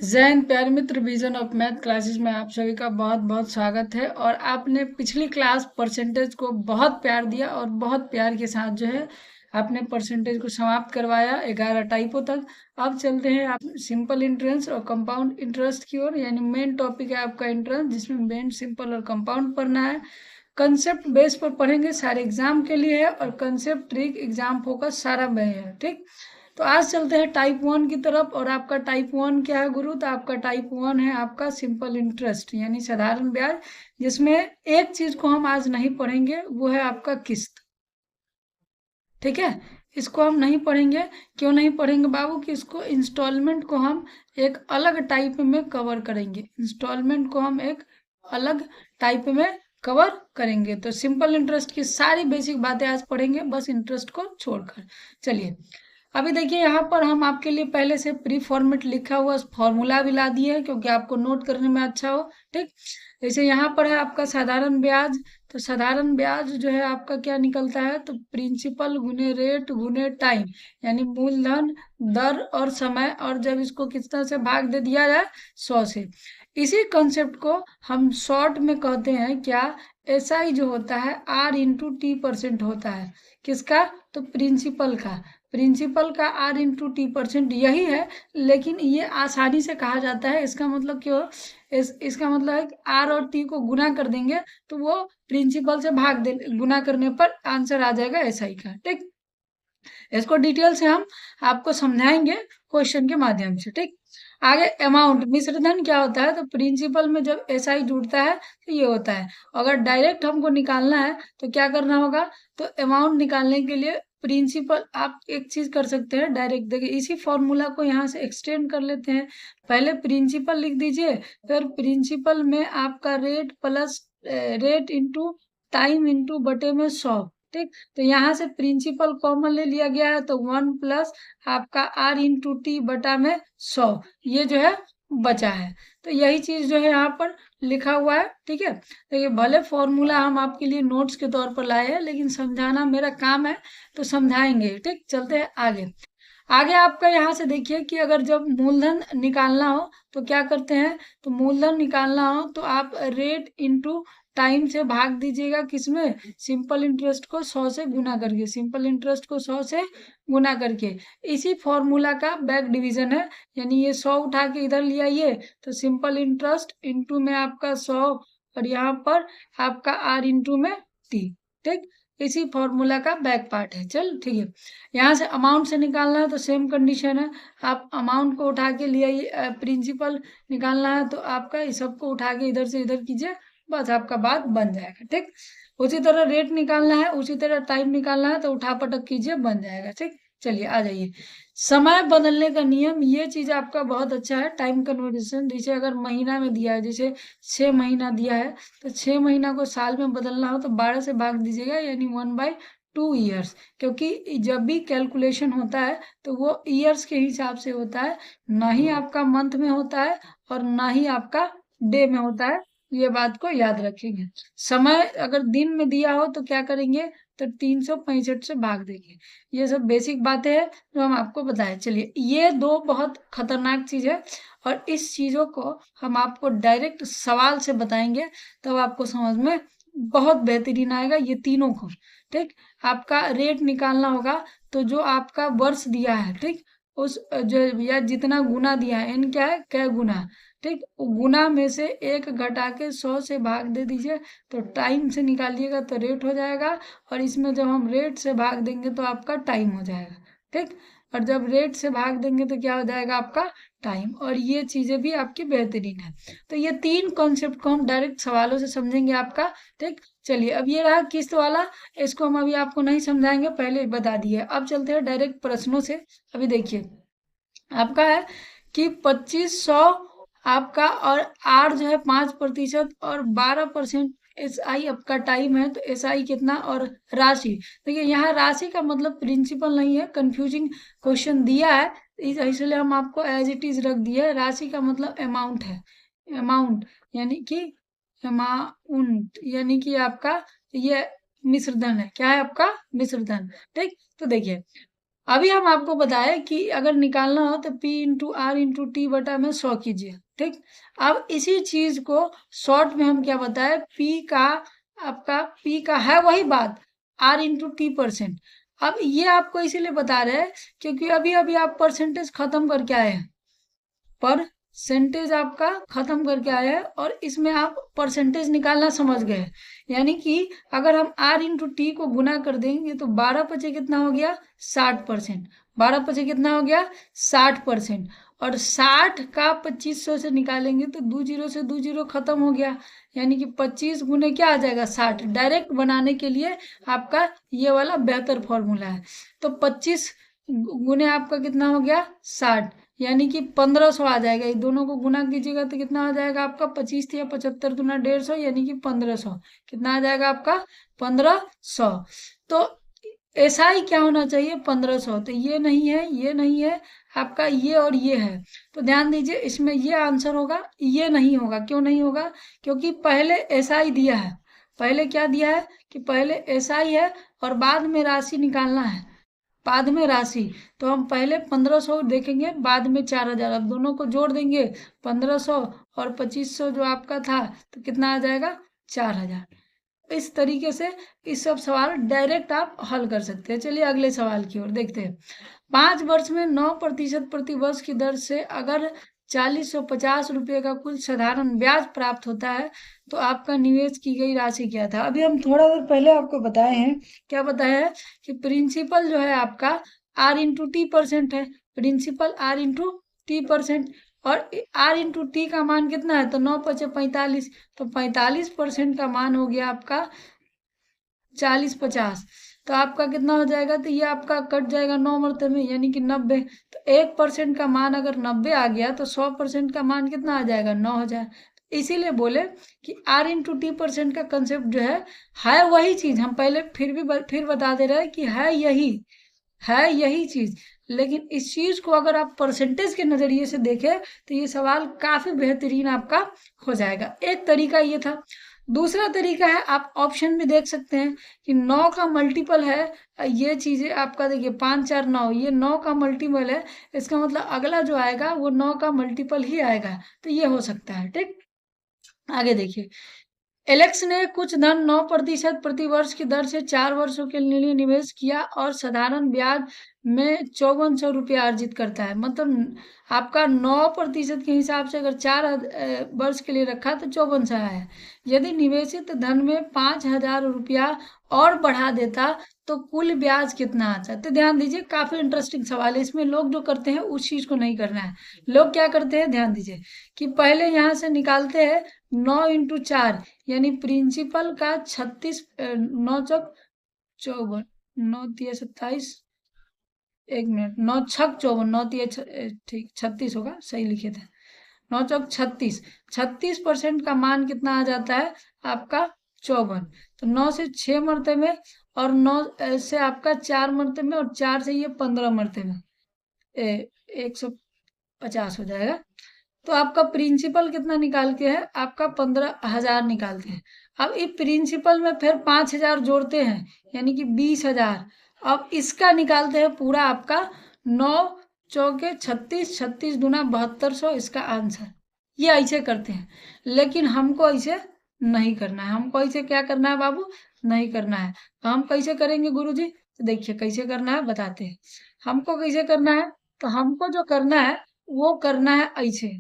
जैन प्यारे मित्र vision of math classes में आप सभी का बहुत बहुत स्वागत है। और आपने पिछली क्लास परसेंटेज को बहुत प्यार दिया और बहुत प्यार के साथ जो है आपने परसेंटेज को समाप्त करवाया 11 टाइपों तक। अब चलते हैं आप सिंपल इंटरेस्ट और कंपाउंड इंटरेस्ट की ओर, यानी मेन टॉपिक है आपका इंटरेस्ट, जिसमें मेन सिंपल और कंपाउंड पढ़ना है। कंसेप्ट बेस पर पढ़ेंगे, सारे एग्जाम के लिए है और कंसेप्ट ट्रिक एग्जाम फोकस सारा में है। ठीक, तो आज चलते हैं टाइप 1 की तरफ। और आपका टाइप 1 क्या है गुरु? तो आपका टाइप 1 है आपका सिंपल इंटरेस्ट यानी साधारण ब्याज, जिसमें एक चीज को हम आज नहीं पढ़ेंगे, वो है आपका किस्त। ठीक है, इसको हम नहीं पढ़ेंगे। क्यों नहीं पढ़ेंगे बाबू? कि इसको इंस्टॉलमेंट को हम एक अलग टाइप में कवर करेंगे। इंस्टॉलमेंट को हम एक अलग टाइप में कवर करेंगे। तो सिंपल इंटरेस्ट की सारी बेसिक बातें आज पढ़ेंगे, बस इंटरेस्ट को छोड़कर। चलिए, अभी देखिए यहाँ पर हम आपके लिए पहले से प्री फॉर्मेट लिखा हुआ फॉर्मूला भी ला दिए है, क्योंकि आपको नोट करने में अच्छा हो। ठीक, जैसे यहाँ पर है आपका साधारण ब्याज। तो साधारण ब्याज जो है आपका क्या निकलता है? तो प्रिंसिपल गुने रेट गुने टाइम, यानी मूलधन, दर और समय, और जब इसको कितना से भाग दे दिया जाए? 100 से। इसी कंसेप्ट को हम शॉर्ट में कहते हैं क्या? एसआई जो होता है R/T% होता है। किसका? तो प्रिंसिपल का। प्रिंसिपल का R/T% यही है, लेकिन ये आसानी से कहा जाता है। इसका मतलब क्यों? इसका मतलब है कि आर और टी को गुना कर देंगे तो वो प्रिंसिपल से भाग दे, गुना करने पर आंसर आ जाएगा एसआई का। ठीक, इसको डिटेल से हम आपको समझाएंगे क्वेश्चन के माध्यम से। ठीक, आगे अमाउंट मिश्रधन क्या होता है? तो प्रिंसिपल में जब एसआई जुड़ता है तो ये होता है। अगर डायरेक्ट हमको निकालना है तो क्या करना होगा? तो अमाउंट निकालने के लिए प्रिंसिपल आप एक चीज कर सकते हैं, डायरेक्ट देखिए इसी फॉर्मूला को यहाँ से एक्सटेंड कर लेते हैं। पहले प्रिंसिपल लिख दीजिए, फिर प्रिंसिपल में आपका rate plus rate into time into बटे में 100। ठीक, तो यहाँ से प्रिंसिपल कॉमन ले लिया गया है, तो 1 प्लस आपका R/T बटा में 100, ये जो है बचा है। तो यही चीज जो है यहाँ पर लिखा हुआ है। ठीक है, तो ये भले फॉर्मूला हम आपके लिए नोट्स के तौर पर लाए हैं, लेकिन समझाना मेरा काम है, तो समझाएंगे। ठीक, चलते हैं आगे। आगे आपका यहाँ से देखिए कि अगर जब मूलधन निकालना हो तो क्या करते हैं? तो मूलधन निकालना हो तो आप रेट इंटू टाइम से भाग दीजिएगा, किसमें? सिंपल इंटरेस्ट को 100 से गुना करके। सिंपल इंटरेस्ट को 100 से गुना करके, इसी फॉर्मूला का बैक डिवीजन है। यानी ये 100 उठा के इधर ले आइए, तो सिंपल इंटरेस्ट इंटू में आपका 100, और यहाँ पर आपका R इंटू में T। ठीक, इसी फॉर्मूला का बैक पार्ट है। चल ठीक है, यहाँ से अमाउंट से निकालना है तो सेम कंडीशन है। आप अमाउंट को उठा के ले आइए, प्रिंसिपल निकालना है तो आपका इस सबको उठा के इधर से इधर कीजिए, बस आपका बात बन जाएगा। ठीक, उसी तरह रेट निकालना है, उसी तरह टाइम निकालना है, तो उठा पटक कीजिए, बन जाएगा। ठीक, चलिए आ जाइए। समय बदलने का नियम, ये चीज आपका बहुत अच्छा है। टाइम कन्वर्जन, जैसे अगर महीना में दिया है, जैसे 6 महीना दिया है, तो 6 महीना को साल में बदलना हो तो 12 से भाग दीजिएगा, यानी 1/2 ईयर्स। क्योंकि जब भी कैलकुलेशन होता है तो वो ईयर्स के हिसाब से होता है, ना ही आपका मंथ में होता है और ना ही आपका डे में होता है। ये बात को याद रखेंगे। समय अगर दिन में दिया हो तो क्या करेंगे? तो 365 से भाग देंगे। ये सब बेसिक बातें हैं जो हम आपको बताएं। चलिए, ये दो बहुत खतरनाक चीज है, और इस चीजों को हम आपको डायरेक्ट सवाल से बताएंगे, तब आपको समझ में बहुत बेहतरीन आएगा ये तीनों को। ठीक, आपका रेट निकालना होगा, तो जो आपका वर्ष दिया है, ठीक, उस जो या जितना गुना दिया है, एन क्या है? कै गुना। ठीक, गुना में से एक घटा के 100 से भाग दे दीजिए, तो टाइम से निकालिएगा तो रेट हो जाएगा, और इसमें जब हम रेट से भाग देंगे तो आपका टाइम हो जाएगा। ठीक, और जब रेट से भाग देंगे तो क्या हो जाएगा? आपका टाइम। और ये चीजें भी आपकी बेहतरीन है। तो ये तीन कॉन्सेप्ट को हम डायरेक्ट सवालों से समझेंगे आपका। ठीक, चलिए, अब ये रहा किस्त वाला, इसको हम अभी आपको नहीं समझाएंगे, पहले बता दिए। अब चलते हैं डायरेक्ट प्रश्नों से। अभी देखिए आपका है कि 2500 आपका, और आर जो है 5% और 12% एस आई आपका टाइम है, तो एस आई कितना? और राशि देखिए, यहाँ राशि का मतलब प्रिंसिपल नहीं है, कंफ्यूजिंग क्वेश्चन दिया है, इसलिए हम आपको एज इट इज रख दिया है। राशि का मतलब अमाउंट है, अमाउंट यानी कि अमाउंट यानी कि आपका ये मिश्रधन है। क्या है आपका? मिश्रधन। ठीक, तो देखिए अभी हम आपको बताए कि अगर निकालना हो तो P/R/T/100 कीजिए, ठीक। अब इसी चीज को शॉर्ट में हम क्या बताए, P का है वही बात, R/T%। अब ये आपको इसीलिए बता रहे हैं क्योंकि अभी अभी आप परसेंटेज खत्म करके आए हैं, परसेंटेज आपका खत्म करके आया है और इसमें आप परसेंटेज निकालना समझ गए। यानी कि अगर हम R/T को गुना कर देंगे तो 12 पचे कितना हो गया, 60%। 12 पचे कितना हो गया, 60%। और 60 का 2500 से निकालेंगे तो दो जीरो से दो जीरो खत्म हो गया, यानी कि 25 गुने क्या आ जाएगा, 60। डायरेक्ट बनाने के लिए आपका ये वाला बेहतर फॉर्मूला है। तो 25 गुने आपका कितना हो गया, 60, यानी कि 1500 आ जाएगा। ये दोनों को गुना कीजिएगा तो कितना आ जाएगा आपका, 25 या 75 गुना 150, यानी कि 1500। कितना आ जाएगा आपका, 1500। तो एसआई क्या होना चाहिए, 1500। तो ये नहीं है, ये नहीं है, आपका ये और ये है। तो ध्यान दीजिए इसमें ये आंसर होगा, ये नहीं होगा। क्यों नहीं होगा, क्योंकि पहले एसआई दिया है। पहले क्या दिया है कि पहले एसआई है और बाद में राशि निकालना है, बाद में राशि। तो हम पहले 1500 देखेंगे, बाद में 4000। अब दोनों को जोड़ देंगे, 1500 और 2500 जो आपका था, तो कितना आ जाएगा, 4000। इस तरीके से इस सब सवाल डायरेक्ट आप हल कर सकते हैं। चलिए अगले सवाल की ओर देखते हैं। 5 वर्ष में 9% प्रति वर्ष की दर से अगर 4050 रुपये का कुल साधारण ब्याज प्राप्त होता है तो आपका निवेश की गई राशि क्या था। अभी हम थोड़ा देर पहले आपको बताए हैं, क्या बताया है कि प्रिंसिपल जो है आपका R/T% है। Principal R/T%। और R/T का मान कितना है, तो 9 पचे 45, तो 45% का मान हो गया आपका 40/50। तो आपका कितना हो जाएगा, तो ये आपका कट जाएगा 9 मरते में, यानी कि 90। तो 1% का मान अगर 90 आ गया तो 100% का मान कितना आ जाएगा, 9 हो जाए। इसीलिए बोले कि R/T% का कंसेप्ट जो है वही चीज। हम पहले फिर बता दे रहे हैं कि है यही चीज। लेकिन इस चीज को अगर आप परसेंटेज के नजरिए से देखें तो ये सवाल काफी बेहतरीन आपका हो जाएगा। एक तरीका ये था। दूसरा तरीका है, आप ऑप्शन में देख सकते हैं कि 9 का मल्टीपल है, ये चीजें आपका देखिए 5 4 9, ये 9 का मल्टीपल है। इसका मतलब अगला जो आएगा वो 9 का मल्टीपल ही आएगा। तो ये हो सकता है, ठीक। आगे देखिए, एलेक्स ने कुछ धन 9% प्रति वर्ष की दर से 4 वर्षों के लिए निवेश किया और साधारण ब्याज में 5400 रुपया अर्जित करता है। मतलब आपका 9% के हिसाब से अगर 4 वर्ष के लिए रखा तो 5400 है। यदि निवेशित धन में 5000 रुपया और बढ़ा देता तो कुल ब्याज कितना आता। तो ध्यान दीजिए, काफी इंटरेस्टिंग सवाल है। इसमें लोग जो करते हैं उस चीज को नहीं करना है। लोग क्या करते हैं, ध्यान दीजिए कि पहले यहाँ से निकालते हैं 9 × 4, यानी प्रिंसिपल का 36, 9 × 4 = 54, 9 × 3 = 27। 1 मिनट, 9 × 6 = 54, 9 × 3 ठीक 36 होगा, सही लिखे थे। 9 × 36, 36% का मान कितना आ जाता है आपका 54। तो 9 से 6 मरते में और 9 से आपका 4 मरते में और 4 से ये 15 मरते में 150 हो जाएगा। तो आपका प्रिंसिपल कितना निकाल के है, आपका 15,000 निकालते हैं। अब इस प्रिंसिपल में फिर 5,000 जोड़ते हैं, यानी कि 20,000। अब इसका निकालते हैं पूरा आपका 9 चौके 36, 36 दूना 7200 इसका आंसर। ये ऐसे करते हैं, लेकिन हमको ऐसे नहीं करना है। हमको ऐसे क्या करना है बाबू, नहीं करना है। तो हम कैसे करेंगे गुरुजी, तो देखिए कैसे करना है बताते हैं। हमको कैसे करना है, तो हमको जो करना है वो करना है ऐसे।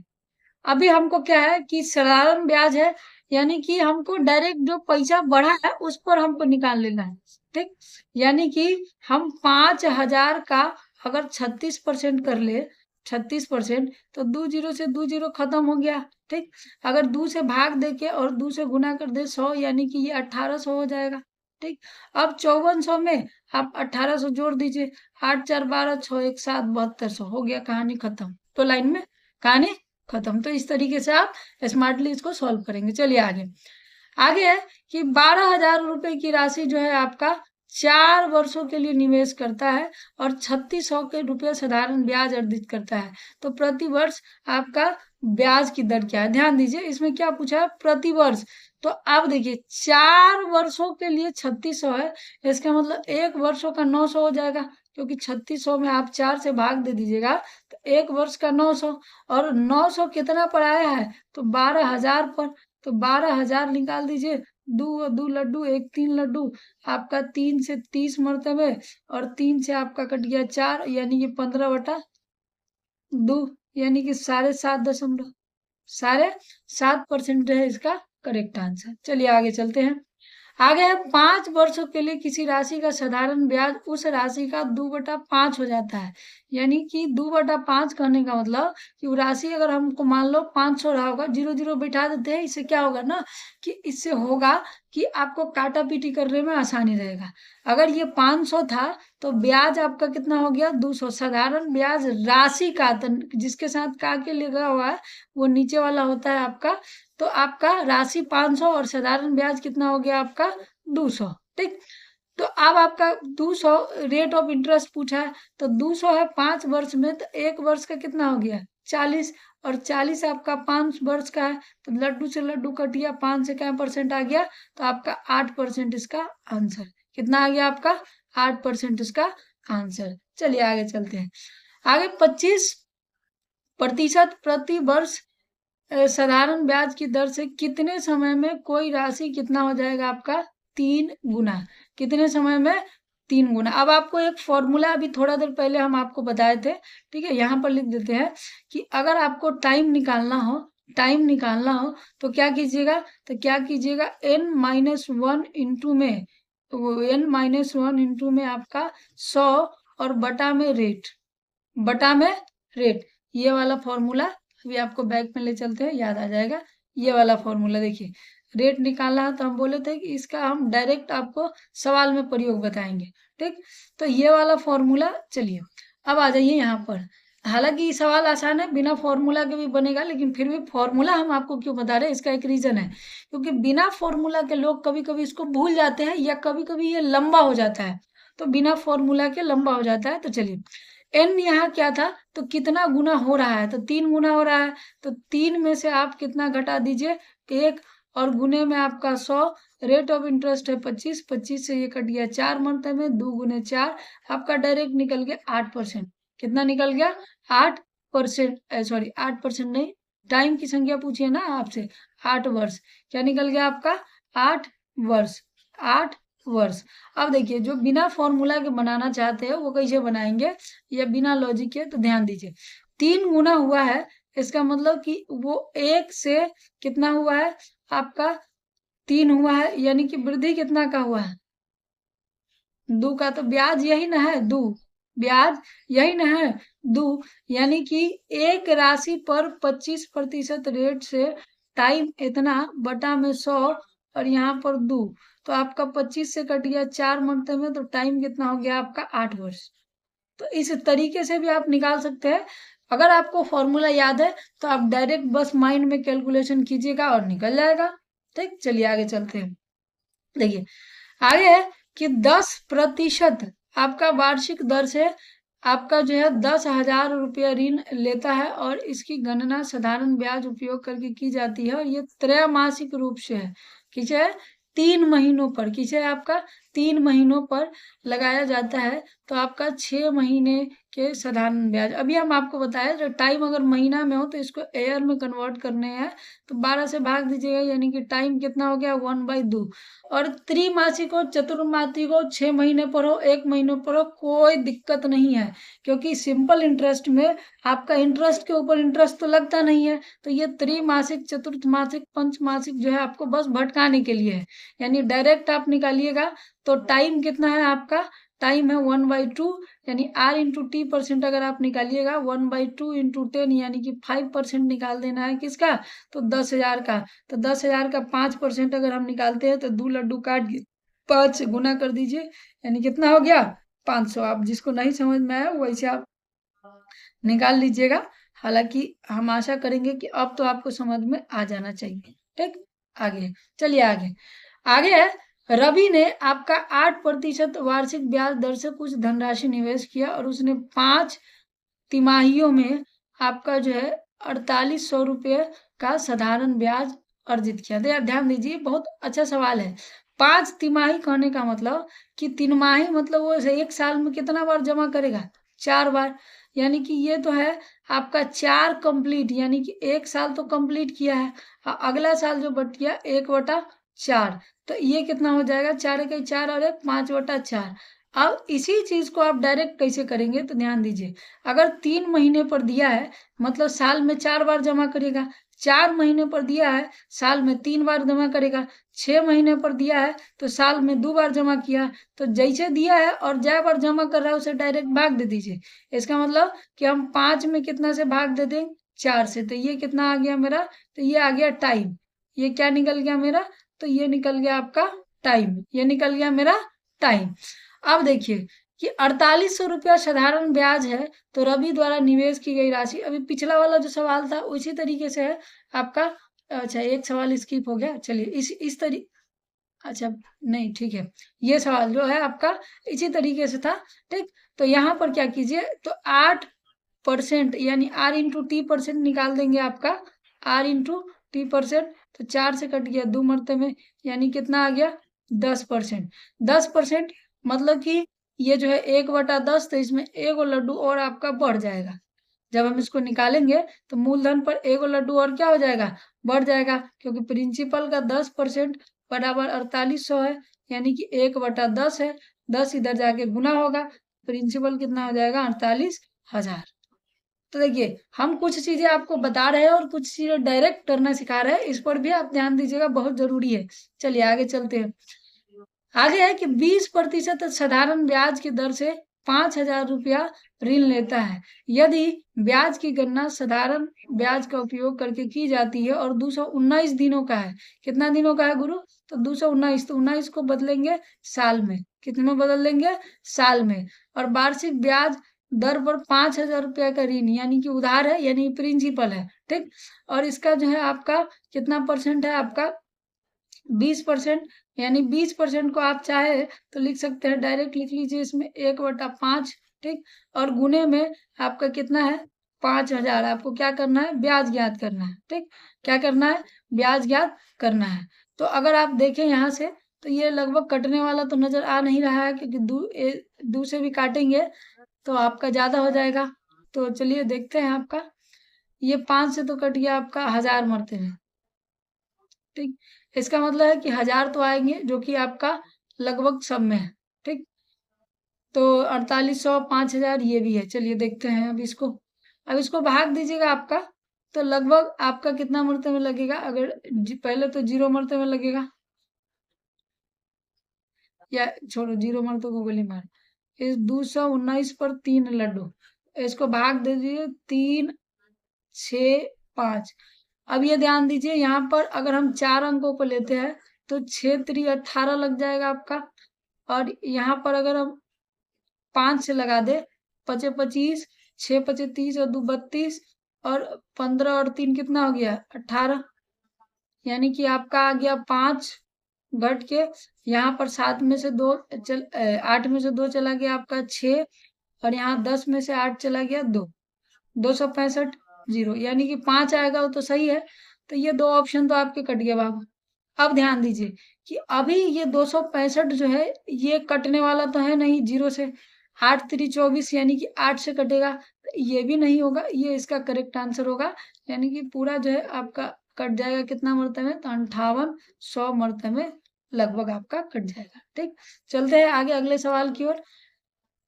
अभी हमको क्या है कि साधारण ब्याज है, यानी कि हमको डायरेक्ट जो पैसा बढ़ा है उस पर हमको निकाल लेना है, ठीक। यानी कि हम 5000 का अगर 36% कर ले, 36%, तो 2 जीरो से 2 जीरो खत्म हो गया, ठीक। अगर 2 से भाग दे के और 2 से गुना कर दे 100, यानी कि ये 1800 हो जाएगा, ठीक। अब 5400 में आप 1800 जोड़ दीजिए, 8 4 12 6 1 7 7200 हो गया, कहानी खत्म। तो लाइन में कहानी खत्म। तो इस तरीके से आप स्मार्टली इसको सॉल्व करेंगे। चलिए आगे। आगे है कि 12,000 रुपए की राशि जो है आपका 4 वर्षों के लिए निवेश करता है और 3600 के रुपये साधारण ब्याज अर्जित करता है। तो प्रति वर्ष आपका ब्याज की दर क्या है। ध्यान दीजिए इसमें क्या पूछा है, प्रति वर्ष। तो आप देखिए 4 वर्षों के लिए 3600 है, इसका मतलब 1 वर्षों का 900 हो जाएगा। क्योंकि 3600 में आप 4 से भाग दे दीजिएगा तो 1 वर्ष का 900, और 900 कितना पर आया है तो 12,000 पर। तो 12,000 निकाल दीजिए, दो दो लड्डू एक 3 लड्डू, आपका 3 से 30 मरतबे, और 3 से आपका कट गया 4, यानी कि 15/2, यानी कि 7.5% है इसका करेक्ट आंसर। चलिए आगे चलते हैं। आगे है 5 वर्षों के लिए किसी राशि का साधारण ब्याज उस राशि का 2/5 हो जाता है। यानी कि 2/5 कहने का मतलब कि वो राशि अगर हमको मान लो 500 रहा होगा, 0 0 बिठा देते हैं, इससे क्या होगा ना कि इससे होगा कि आपको काटा पीटी करने में आसानी रहेगा। अगर ये 500 था तो ब्याज आपका कितना हो गया 200। साधारण ब्याज राशि का जिसके साथ का के लगा हुआ है वो नीचे वाला होता है आपका, तो आपका राशि 500 और साधारण ब्याज कितना हो गया आपका 200। ठीक, तो अब आपका 200 रेट ऑफ इंटरेस्ट पूछा है, तो 200 है 5 वर्ष में, तो 1 वर्ष का कितना हो गया 40, और 40 आपका 5 वर्ष का है, तो लड्डू से लड्डू कट गया, 5 से क्या परसेंट आ गया, तो आपका 8% इसका आंसर। कितना आ गया आपका 8% इसका आंसर। चलिए आगे चलते हैं। आगे 25% प्रति वर्ष साधारण ब्याज की दर से कितने समय में कोई राशि कितना हो जाएगा आपका 3 गुना। कितने समय में 3 गुना। अब आपको एक फॉर्मूला अभी थोड़ा देर पहले हम आपको बताए थे, ठीक है, यहाँ पर लिख देते हैं कि अगर आपको टाइम निकालना हो तो क्या कीजिएगा, n-1 इंटू में, n-1 इंटू में आपका 100 और बटा में रेट, ये वाला फॉर्मूला अभी आपको बैक में ले चलते हैं, याद आ जाएगा। ये वाला फॉर्मूला देखिए, रेट निकालना है तो हम बोले थे कि इसका हम डायरेक्ट आपको सवाल में प्रयोग बताएंगे। ठीक, तो ये वाला फॉर्मूला, चलिए अब आ जाइए यहाँ पर। हालांकि सवाल आसान है, बिना फॉर्मूला के भी बनेगा, लेकिन फिर भी फॉर्मूला हम आपको क्यों बता रहे हैं, इसका एक रीजन है, क्योंकि बिना फॉर्मूला के लोग कभी कभी इसको भूल जाते हैं, या कभी कभी ये लंबा हो जाता है, तो बिना फॉर्मूला के लंबा हो जाता है। तो चलिए, n यहाँ क्या था, तो कितना गुना हो रहा है, तो 3 गुना हो रहा है, तो 3 में से आप कितना घटा दीजिए 1, और गुने में आपका 100, रेट ऑफ इंटरेस्ट है 25, 25 से ये कट गया 4 मरतबे में, 2 गुने 4, आपका डायरेक्ट निकल गया 8%। कितना निकल गया 8%, सॉरी 8% नहीं, टाइम की संख्या पूछिए ना आपसे, 8 वर्ष। क्या निकल गया आपका 8 वर्ष, 8 वर्ष। अब देखिए, जो बिना फॉर्मूला के बनाना चाहते हैं वो कैसे बनाएंगे, या बिना लॉजिक के, तो ध्यान दीजिए 3 गुना हुआ है, इसका मतलब कि वो 1 से कितना हुआ है आपका 3 हुआ है, यानी कि वृद्धि कितना का हुआ है 2 का, तो ब्याज यही ना है 2, ब्याज यही ना है 2, यानी कि एक राशि पर 25% रेट से टाइम इतना बटा में 100, और यहाँ पर 2, तो आपका 25 से कट गया 4 मरतबे में, तो टाइम कितना हो गया आपका 8 वर्ष। तो इस तरीके से भी आप निकाल सकते हैं। अगर आपको फॉर्मूला याद है तो आप डायरेक्ट बस माइंड में कैलकुलेशन कीजिएगा और निकल जाएगा। ठीक, चलिए आगे चलते हैं। देखिए आगे है कि 10% आपका वार्षिक दर से आपका जो है 10,000 रुपया ऋण लेता है, और इसकी गणना साधारण ब्याज उपयोग करके की जाती है, और ये त्रैमासिक रूप से है। किसे है 3 महीनों पर, किसे है आपका 3 महीनों पर लगाया जाता है, तो आपका 6 महीने के साधारण ब्याज। अभी हम आपको बताया जो टाइम अगर महीना में हो तो इसको एयर में कन्वर्ट करने हैं, तो 12 से भाग दीजिएगा, यानी कि टाइम कितना हो गया 1/2। और त्रिमासिक हो, चतुर्मासिक हो, 6 महीने पर हो, 1 महीने पर हो, कोई दिक्कत नहीं है, क्योंकि सिंपल इंटरेस्ट में आपका इंटरेस्ट के ऊपर इंटरेस्ट तो लगता नहीं है। तो ये त्रिमासिक, चतुर्थमासिक, पंचमासिक जो है आपको बस भटकाने के लिए है, यानी डायरेक्ट आप निकालिएगा। तो टाइम कितना है आपका, टाइम है 1/2, यानी R/T% अगर आप निकालिएगा 1/2 × 10, यानी कि 5% निकाल देना है किसका, तो 10,000 का। तो 10,000 का 5% अगर हम निकालते हैं तो 2 लड्डू काट के 5 से गुना कर दीजिए, यानी कितना हो गया 500। आप जिसको नहीं समझ में आया वैसे आप निकाल लीजिएगा। हालांकि हम आशा करेंगे कि अब तो आपको समझ में आ जाना चाहिए। ठीक, आगे चलिए। आगे है, रवि ने आपका 8% वार्षिक ब्याज दर से कुछ धनराशि निवेश किया, और उसने 5 तिमाहियों में आपका जो है 4800 रुपये का साधारण ब्याज अर्जित किया। ध्यान दीजिए, बहुत अच्छा सवाल है। 5 तिमाही कहने का मतलब कि तिमाही मतलब वो एक साल में कितना बार जमा करेगा, 4 बार। यानी कि ये तो है आपका 4 कंप्लीट, यानी कि 1 साल तो कंप्लीट किया है। अगला साल जो बच गया 1/4, तो ये कितना हो जाएगा, 4 1 4 और 1 5/4। अब इसी चीज को आप डायरेक्ट कैसे करेंगे, तो ध्यान दीजिए। अगर 3 महीने पर दिया है मतलब साल में 4 बार जमा करेगा, 4 महीने पर दिया है साल में 3 बार जमा करेगा, 6 महीने पर दिया है तो साल में 2 बार जमा किया। तो जैसे दिया है और जय बार जमा कर रहा है उसे डायरेक्ट भाग दे दीजिए। इसका मतलब कि हम 5 में कितना से भाग दे दें, 4 से। तो ये कितना आ गया मेरा, तो ये आ गया टाइम। ये क्या निकल गया मेरा, तो ये निकल गया आपका टाइम, ये निकल गया मेरा टाइम। अब देखिए कि 4800 रुपया साधारण ब्याज है, तो रवि द्वारा निवेश की गई राशि। अभी पिछला वाला जो सवाल था उसी तरीके से है आपका। अच्छा, एक सवाल स्किप हो गया, चलिए इस तरी अच्छा, नहीं ठीक है, ये सवाल जो है आपका इसी तरीके से था। ठीक, तो यहाँ पर क्या कीजिए, तो 8% यानी R/T% निकाल देंगे आपका, R/T%। तो 4 से कट गया 2 मरते में, यानी कितना आ गया, 10%। 10% मतलब कि ये जो है 1/10, तो इसमें एगो लड्डू और आपका बढ़ जाएगा। जब हम इसको निकालेंगे तो मूलधन पर एगो लड्डू और क्या हो जाएगा, बढ़ जाएगा, क्योंकि प्रिंसिपल का 10% बराबर 4800 है, यानी कि 1/10 है। 10 इधर जाके गुना होगा, प्रिंसिपल कितना हो जाएगा, 48,000। तो देखिए हम कुछ चीजें आपको बता रहे हैं और कुछ चीजें डायरेक्ट करना सिखा रहे हैं, इस पर भी आप ध्यान दीजिएगा, बहुत जरूरी है। चलिए आगे चलते हैं। आगे है कि 20% साधारण ब्याज की दर से 5,000 रुपया ऋण लेता है। यदि ब्याज की गणना साधारण ब्याज का उपयोग करके की जाती है और 219 दिनों का है। कितना दिनों का है गुरु, तो 219, तो 19 को बदलेंगे साल में, कितने में बदल लेंगे, साल में। और वार्षिक ब्याज दर पर 5,000 रुपया का ऋण, यानी कि उधार है, यानी प्रिंसिपल है। ठीक, और इसका जो है आपका कितना परसेंट है, आपका 20%। यानी 20% को आप चाहे तो लिख सकते हैं, डायरेक्ट लिख लीजिए इसमें 1/5। ठीक, और गुने में आपका कितना है, 5,000। आपको क्या करना है, ब्याज ज्ञात करना है। ठीक, क्या करना है, ब्याज ज्ञात करना है। तो अगर आप देखें यहाँ से, तो ये लगभग कटने वाला तो नजर आ नहीं रहा है, क्योंकि दू से भी काटेंगे तो आपका ज्यादा हो जाएगा। तो चलिए देखते हैं आपका, ये 5 से तो कट गया आपका 1000 मरते हैं। ठीक, इसका मतलब है कि 1000 तो आएंगे, जो कि आपका लगभग सब में है। ठीक, तो 4800, 5000 ये भी है। चलिए देखते हैं अब इसको भाग दीजिएगा आपका, तो लगभग आपका कितना मरते में लगेगा, अगर पहले तो 0 मरते में लगेगा, या छोड़ो 0 मरते को गोली मार। इस 219 पर 3 लड्डू, इसको भाग दे दीजिए, 3 6 5। अब ये ध्यान दीजिए, यहाँ पर अगर हम 4 अंकों को लेते हैं तो 6×3 = 18 लग जाएगा आपका। और यहाँ पर अगर हम 5 से लगा दे, 5 25, 6 5 30 और 2 32, और 15 और 3 कितना हो गया, 18। यानी कि आपका आ गया 5 घट के, यहाँ पर 7 में से 2 8 में से 2 चला गया आपका 6, और यहाँ 10 में से 8 चला गया 2, 265 0, यानी कि 5 आएगा वो तो सही है। तो ये 2 ऑप्शन तो आपके कट गए बाबू। अब ध्यान दीजिए कि अभी ये 265 जो है ये कटने वाला तो है नहीं 0 से, 8 3 24, यानी कि 8 से कटेगा, तो ये भी नहीं होगा, ये इसका करेक्ट आंसर होगा। यानी कि पूरा जो है आपका कट जाएगा, कितना मरते में, तो 5800 मरते में लगभग आपका कट जाएगा। ठीक, चलते हैं आगे अगले सवाल की ओर।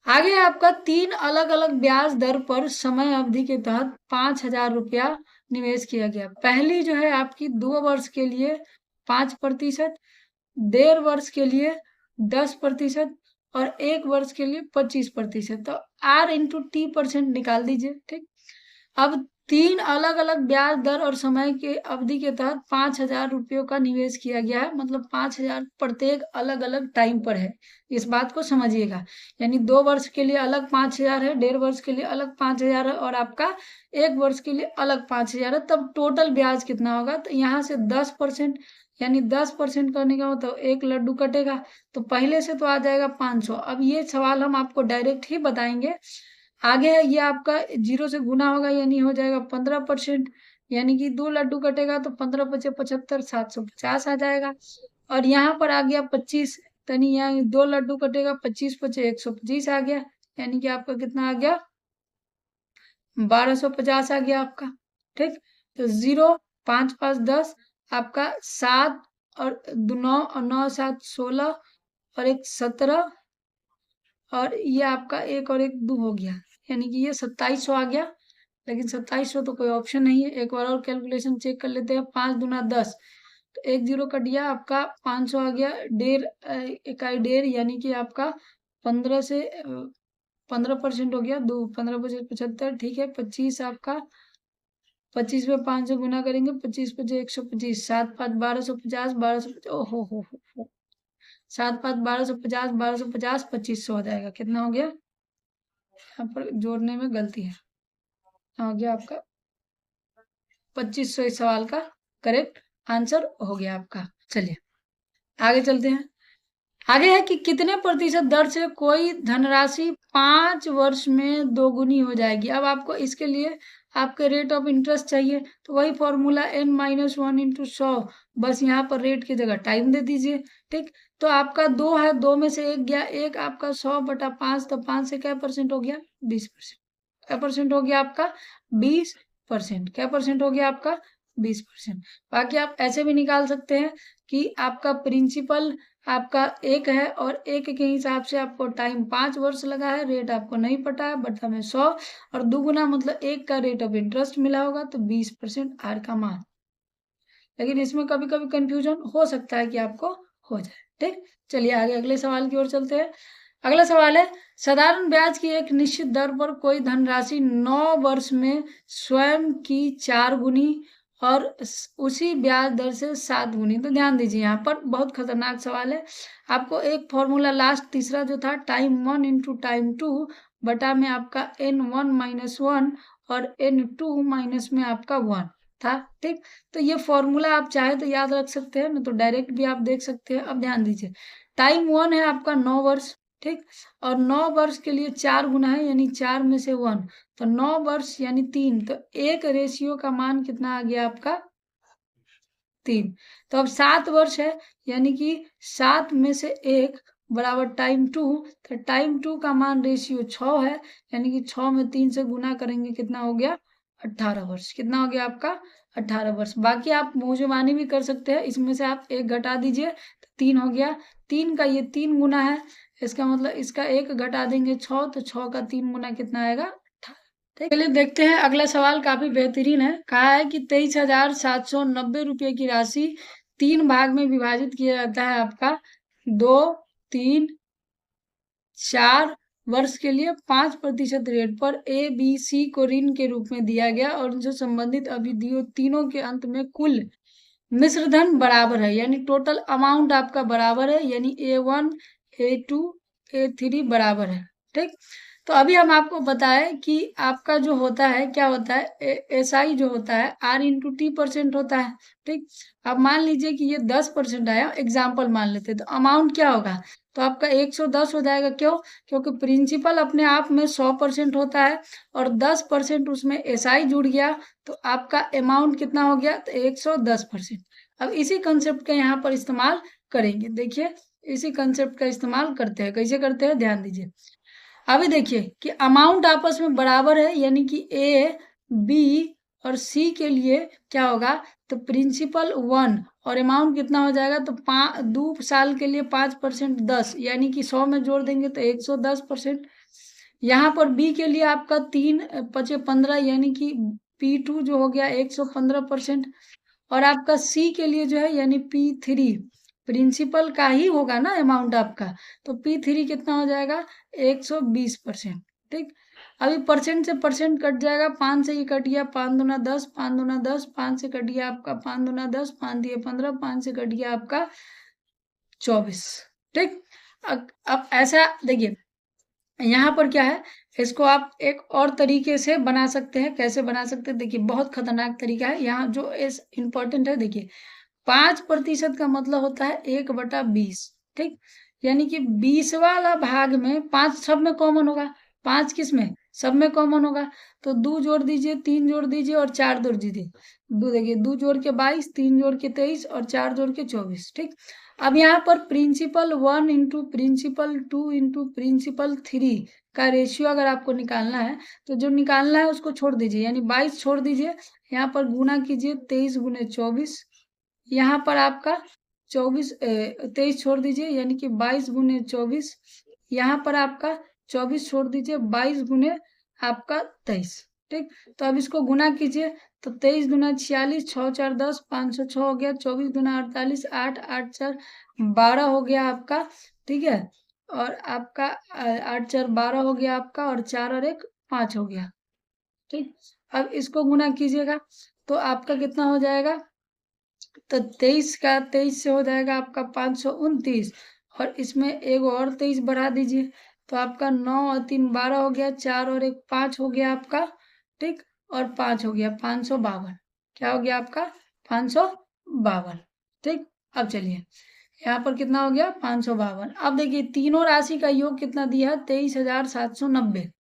आगे आपका 3 अलग अलग ब्याज दर पर समय अवधि के तहत 5,000 रुपया निवेश किया गया। पहली जो है आपकी 2 वर्ष के लिए 5%, 1.5 वर्ष के लिए 10% और 1 वर्ष के लिए 25%। तो R/T% निकाल दीजिए। ठीक, अब 3 अलग अलग ब्याज दर और समय के अवधि के तहत 5,000 रुपयों का निवेश किया गया है, मतलब 5,000 प्रत्येक अलग अलग टाइम पर है। इस बात को समझिएगा, यानी 2 वर्ष के लिए अलग 5,000 है, 1.5 वर्ष के लिए अलग 5,000 है, और आपका 1 वर्ष के लिए अलग 5,000 है। तब टोटल ब्याज कितना होगा, तो यहाँ से 10%, यानी 10% करने का मतलब 1 लड्डू कटेगा, तो पहले से तो आ जाएगा 500। अब ये सवाल हम आपको डायरेक्ट ही बताएंगे। आगे है ये आपका 0 से गुना होगा, यानी हो जाएगा 15%, यानी कि 2 लड्डू कटेगा तो 15 × 5 = 75, 750 आ जाएगा। और यहाँ पर आ गया 25, यानी यहाँ 2 लड्डू कटेगा, 25 पचे 125 आ गया, यानी कि आपका कितना आ गया 1250 आ गया आपका। ठीक, तो 0 5 5 10 आपका 7 और 9 और 9 7 16 और एक 17 और ये आपका एक और एक 2 हो गया, यानी कि ये 2700 आ गया। लेकिन 2700 तो कोई ऑप्शन नहीं है, एक बार और कैलकुलेशन चेक कर लेते हैं। 5 दूना 10, तो 1 0 कट गया आपका, 500 आ गया। 1.5 इकाई 1.5 यानी कि आपका 15 से 15% हो गया, 2 15 पचे 75, ठीक है। 25 आपका, 25 में 5 से गुना करेंगे, 25 पचे 125, 7 5 1250, 1250, ओहो हो 7 5 1250, 1250 2500 हो जाएगा। कितना हो गया, यहाँ पर जोड़ने में गलती है, हो गया आपका 2500 इस सवाल का करेक्ट आंसर हो गया आपका। चलिए आगे चलते हैं। आगे है कि कितने प्रतिशत दर से कोई धनराशि 5 वर्ष में दोगुनी हो जाएगी। अब आपको इसके लिए आपके रेट ऑफ इंटरेस्ट चाहिए, तो वही फॉर्मूला n-1 इंटू 100, बस यहाँ पर रेट की जगह टाइम दे दीजिए। ठीक, तो आपका 2 है, 2 में से 1 गया, 1 आपका 100/5, तो 5 से क्या परसेंट हो गया 20%। क्या परसेंट हो गया आपका 20%। क्या परसेंट हो गया आपका 20%। बाकी आप ऐसे भी निकाल सकते हैं कि आपका प्रिंसिपल आपका 1 है और 1 के हिसाब से आपको टाइम 5 वर्ष लगा है, रेट आपको नहीं पता है, बटा में 100 और दुगुना मतलब 1 का रेट ऑफ इंटरेस्ट मिला होगा, तो 20% आर का मान। लेकिन इसमें कभी कभी कंफ्यूजन हो सकता है कि आपको हो जाए। ठीक, चलिए आगे अगले सवाल की ओर चलते हैं। अगला सवाल है, साधारण ब्याज की एक निश्चित दर पर कोई धनराशि 9 वर्ष में स्वयं की 4 गुनी और उसी ब्याज दर से 7 गुनी। तो ध्यान दीजिए, यहाँ पर बहुत खतरनाक सवाल है। आपको एक फॉर्मूला लास्ट तीसरा जो था टाइम 1 इंटू टाइम 2 बटा में आपका n1 - 1 और n2 माइनस में आपका 1 था। ठीक, तो ये फॉर्मूला आप चाहे तो याद रख सकते हैं, नहीं तो डायरेक्ट भी आप देख सकते हैं। अब ध्यान दीजिए, टाइम 1 है आपका 9 वर्ष, ठीक, और 9 वर्ष के लिए 4 गुना है, यानी 4 में से 1, तो 9 वर्ष यानी 3, तो एक रेशियो का मान कितना आ गया आपका 3। तो अब 7 वर्ष है, यानी कि 7 में से 1 बराबर टाइम 2, तो टाइम 2 का मान रेशियो 6 है, यानी कि 6 में 3 से गुना करेंगे, कितना हो गया 18 वर्ष। कितना हो गया आपका 18 वर्ष। बाकी आप मुंह जुबानी भी कर सकते हैं, इसमें से आप 1 घटा दीजिए तो 3 हो गया। 3 का ये 3 गुना है, इसका मतलब इसका 1 घटा देंगे 6, तो 6 का 3 गुना कितना आएगा 18। ठीक, चलिए देखते हैं अगला सवाल, काफी बेहतरीन है। कहा है कि 23,790 रुपये की राशि 3 भाग में विभाजित किया जाता है आपका 2 3 4 वर्ष के लिए 5% रेट पर ए बी सी को ऋण के रूप में दिया गया, और जो संबंधित अवधियों तीनों के अंत में कुल मिश्रधन बराबर है, यानी टोटल अमाउंट आपका बराबर है, यानी A1 A2 A3 बराबर है। ठीक, तो अभी हम आपको बताएं कि आपका जो होता है क्या होता है, SI जो होता है R/T% होता है। ठीक, अब मान लीजिए कि ये 10% आया, एग्जाम्पल मान लेते हैं, तो अमाउंट क्या होगा, तो आपका 110 हो जाएगा। क्यों, क्योंकि प्रिंसिपल अपने आप में 100% होता है और 10% उसमें SI जुड़ गया, तो आपका अमाउंट कितना हो गया, तो 110%। अब इसी कंसेप्ट का यहाँ पर इस्तेमाल करेंगे। देखिए इसी कंसेप्ट का इस्तेमाल करते हैं, कैसे करते हैं ध्यान दीजिए। अभी देखिए कि अमाउंट आपस में बराबर है, यानी कि ए बी और सी के लिए क्या होगा, तो प्रिंसिपल 1 और अमाउंट कितना हो जाएगा, तो 2 साल के लिए 5% 10, यानी कि 100 में जोड़ देंगे तो 110%। यहाँ पर बी के लिए आपका 3 पचे 15, यानी कि P2 जो हो गया 115%, और आपका सी के लिए जो है यानी P3 प्रिंसिपल का ही होगा ना अमाउंट आपका, तो P3 कितना हो जाएगा 120%। ठीक, अभी परसेंट से परसेंट कट जाएगा, 5 से ये कट गया, 5 दूना 10, 5 दूना 10, 5 से कट गया आपका 5 दूना 10, 5 दिए 15, 5 से कट गया आपका 24। ठीक, अब ऐसा देखिए यहाँ पर क्या है, इसको आप एक और तरीके से बना सकते हैं। कैसे बना सकते हैं, देखिए बहुत खतरनाक तरीका है यहाँ जो इस इम्पोर्टेंट है। देखिए 5% का मतलब होता है 1/20। ठीक, यानी कि 20 वाला भाग में 5 सब में कॉमन होगा, 5 किस में सब में कॉमन होगा, तो 2 जोड़ दीजिए, 3 जोड़ दीजिए और 4 जोड़ दीजिए। 2 देखिए, 2 जोड़ के 22, 3 जोड़ के 23 और 4 जोड़ के 24। ठीक, अब यहाँ पर principal 1 into principal 2 into principal 3 का रेशियो अगर आपको निकालना है, तो जो निकालना है उसको छोड़ दीजिए, यानी 22 छोड़ दीजिए, यहाँ पर गुना कीजिए 23 गुने 24, यहाँ पर आपका 23 छोड़ दीजिए, यानी कि 22 गुने 24, यहाँ पर आपका 24 छोड़ दीजिए, 22 गुने आपका 23। ठीक, तो अब इसको गुना कीजिए, तो 23 गुना 46, 6 4 10, 506 हो गया, 24 गुना 48, 8 8 4 12 हो गया आपका। ठीक है, और आपका 8 4 12 हो गया आपका, और 4 और 1 5 हो गया। ठीक, अब इसको गुना कीजिएगा तो आपका कितना हो जाएगा, तो 23 का 23 से हो जाएगा आपका 529, और इसमें एक और 23 बढ़ा दीजिए, तो आपका 9 और 3 12 हो गया, 4 और 1 5 हो गया आपका। ठीक, और 5 हो गया 552। क्या हो गया आपका 552। ठीक, अब चलिए यहाँ पर कितना हो गया 552। अब देखिए तीनों राशि का योग कितना दिया है, 23,790।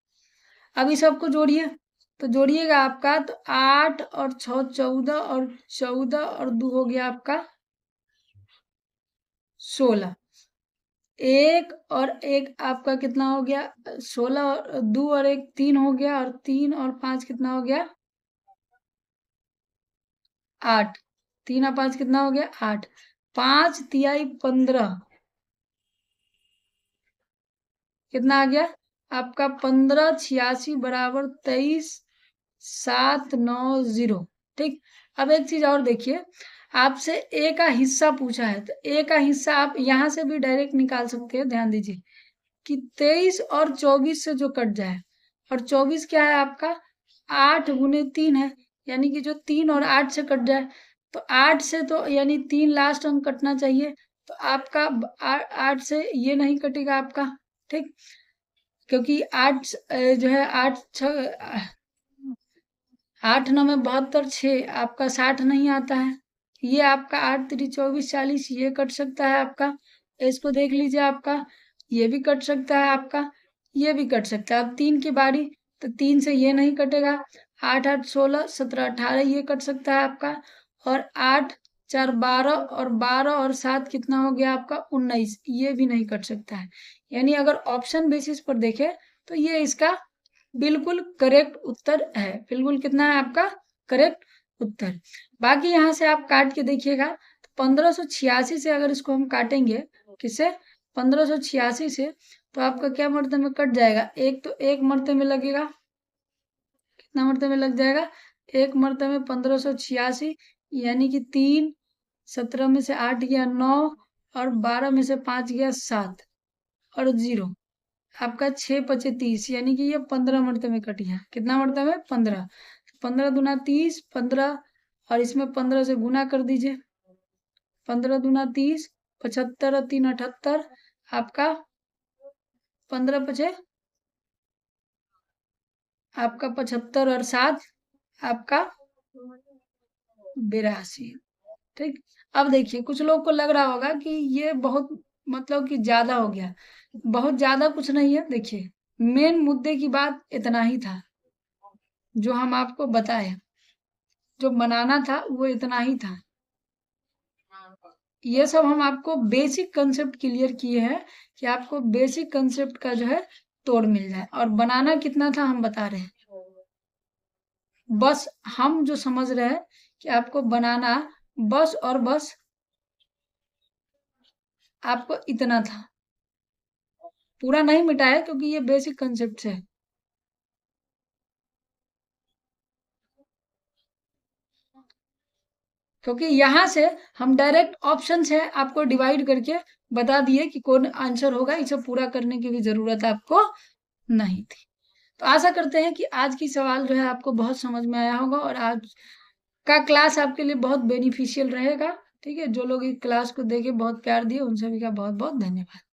अब इस सबको जोड़िए, तो जोड़िएगा आपका, तो 8 और 6 14, और 14 और 2 हो गया आपका 16। एक और एक आपका कितना हो गया 16, और 2 और 1 3 हो गया, और 3 और 5 कितना हो गया 8। 3 और 5 कितना हो गया 8। 5 तिहाई 15 कितना आ गया आपका 1586 बराबर 23,790। ठीक, अब एक चीज और देखिए, आपसे ए का हिस्सा पूछा है, तो ए का हिस्सा आप यहां से भी डायरेक्ट निकाल सकते हैं। ध्यान दीजिए कि 23 और 24 से जो कट जाए, और 24 क्या है आपका 8 गुने 3 है, यानी कि जो 3 और 8 से कट जाए, तो 8 से तो यानी 3 लास्ट अंक कटना चाहिए, तो आपका 8 से ये नहीं कटेगा आपका। ठीक, क्योंकि 8 जो है 8 8 9 में 72, 6 आपका 60 नहीं आता है, ये आपका 8 3 24 40 ये कट सकता है आपका। इसको देख लीजिए आपका, ये भी कट सकता है आपका, ये भी कट सकता है। अब 3 की बारी, तो 3 से ये नहीं कटेगा। 8 8 16 17 18 ये कट सकता है आपका, और 8 4 12, और 12 और 7 कितना हो गया आपका 19, ये भी नहीं कट सकता है। यानी अगर ऑप्शन बेसिस पर देखें तो ये इसका बिल्कुल करेक्ट उत्तर है। बिल्कुल कितना है आपका करेक्ट उत्तर। बाकी यहाँ से आप काट के देखिएगा, तो 1586 से अगर इसको हम काटेंगे, किससे 1586 से, तो आपका क्या मर्ते में कट जाएगा, एक तो एक मर्ते में लगेगा, कितना मर्ते में लग जाएगा, एक मर्ते में 1586, यानी कि 3, 17 में से 8 गया 9, और 12 में से 5 गया 7, और 0 आपका 6 पचे 30, यानी कि ये 15 मरते में कट गया। कितना मरते में 15, 15 दूना 30, 15 और इसमें 15 से गुना कर दीजिए, 15 दूना 30, 75 और 3 78, आपका 15 पचे आपका 75, और 7 आपका 82। ठीक, अब देखिए कुछ लोग को लग रहा होगा कि ये बहुत मतलब कि ज्यादा हो गया, बहुत ज्यादा कुछ नहीं है। देखिए मेन मुद्दे की बात इतना ही था जो हम आपको बताए, जो बनाना था वो इतना ही था। ये सब हम आपको बेसिक कंसेप्ट क्लियर किए हैं, कि आपको बेसिक कंसेप्ट का जो है तोड़ मिल जाए, और बनाना कितना था हम बता रहे हैं। बस हम जो समझ रहे हैं कि आपको बनाना बस और बस आपको इतना था, पूरा नहीं मिटाया, क्योंकि ये बेसिक कंसेप्ट है। क्योंकि यहाँ से हम डायरेक्ट ऑप्शन से आपको डिवाइड करके बता दिए कि कौन आंसर होगा, इसे पूरा करने की भी जरूरत आपको नहीं थी। तो आशा करते हैं कि आज की सवाल जो है आपको बहुत समझ में आया होगा, और आज का क्लास आपके लिए बहुत बेनिफिशियल रहेगा। ठीक है, जो लोग इस क्लास को देखे बहुत प्यार दिए उन सभी का बहुत बहुत धन्यवाद।